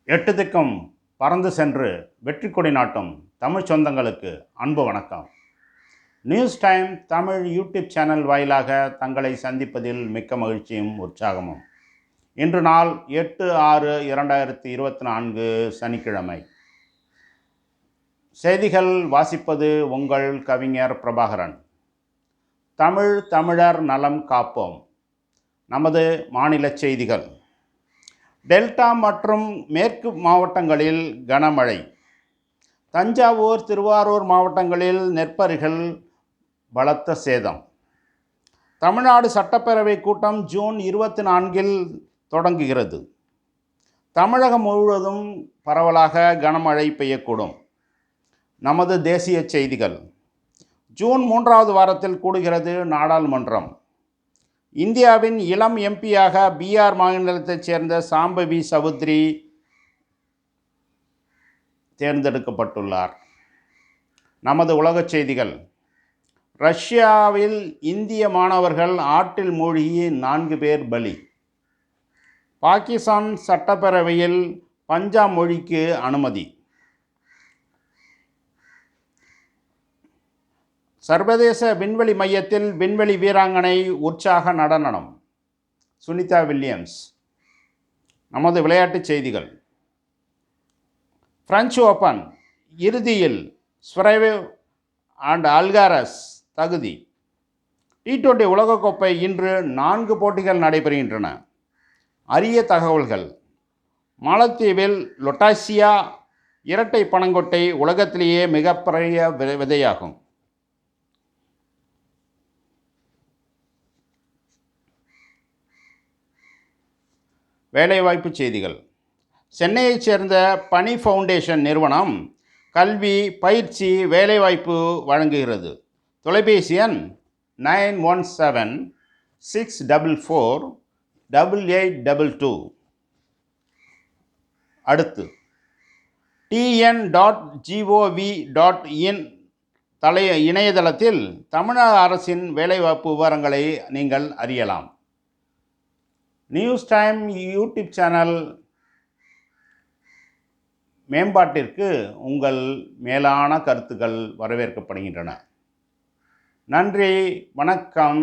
எட்டு திக்கும் பறந்து சென்று வெற்றி கொடி நாட்டும் தமிழ் சொந்தங்களுக்கு அன்பு வணக்கம். News time Tamil YouTube channel வாயிலாக தங்களை சந்திப்பதில் மிக்க மகிழ்ச்சியும் உற்சாகமும். இன்று நாள் 8/6/2024 சனிக்கிழமை. செய்திகள் வாசிப்பது உங்கள் கவிஞர் பிரபாகரன். தமிழர் நலம் காப்போம். நமது மாநில செய்திகள். டெல்டா மற்றும் மேற்கு மாவட்டங்களில் கனமழை. தஞ்சாவூர், திருவாரூர் மாவட்டங்களில் நெற்பயிர்கள் பலத்த சேதம். தமிழ்நாடு சட்டப்பேரவை கூட்டம் ஜூன் 24 தொடங்குகிறது. தமிழகம் முழுவதும் பரவலாக கனமழை பெய்யக்கூடும். நமது தேசிய செய்திகள். ஜூன் 3வது வாரத்தில் கூடுகிறது நாடாளுமன்றம். இந்தியாவின் இளம் எம்பியாக பீகார் மாநிலத்தைச் சேர்ந்த சாம்பவி சவுத்ரி தேர்ந்தெடுக்கப்பட்டுள்ளார். நமது உலகச் செய்திகள். ரஷ்யாவில் இந்திய மாணவர்கள் ஆற்றில் மூழ்கி 4 பேர் பலி. பாகிஸ்தான் சட்டப்பேரவையில் பஞ்சாப் மொழிக்கு அனுமதி. சர்வதேச விண்வெளி மையத்தில் விண்வெளி வீராங்கனை உற்சாக நடனம். சுனிதா வில்லியம்ஸ். நமது விளையாட்டுச் செய்திகள். பிரெஞ்சு ஓப்பன் இறுதியில் ஸ்வரேவ் அண்ட் அல்காரஸ் தகுதி. T20 உலகக்கோப்பை இன்று 4 போட்டிகள் நடைபெறுகின்றன. அரிய தகவல்கள். மாலத்தீவில் லொட்டாசியா இரட்டை பனங்கொட்டை உலகத்திலேயே மிகப்பெரிய விதையாகும். வேலைவாய்ப்பு செய்திகள். சென்னையைச் சேர்ந்த பனி ஃபவுண்டேஷன் நிறுவனம் கல்வி, பயிற்சி, வேலைவாய்ப்பு வழங்குகிறது. தொலைபேசி எண் 9176448822. அடுத்து tn.gov.in இணையதளத்தில் தமிழக அரசின் வேலைவாய்ப்பு விவரங்களை நீங்கள் அறியலாம். நியூஸ் டைம் யூடியூப் சேனல் மேம்பாட்டிற்கு உங்கள் மேலான கருத்துக்கள் வரவேற்கப்படுகின்றன. நன்றி, வணக்கம்.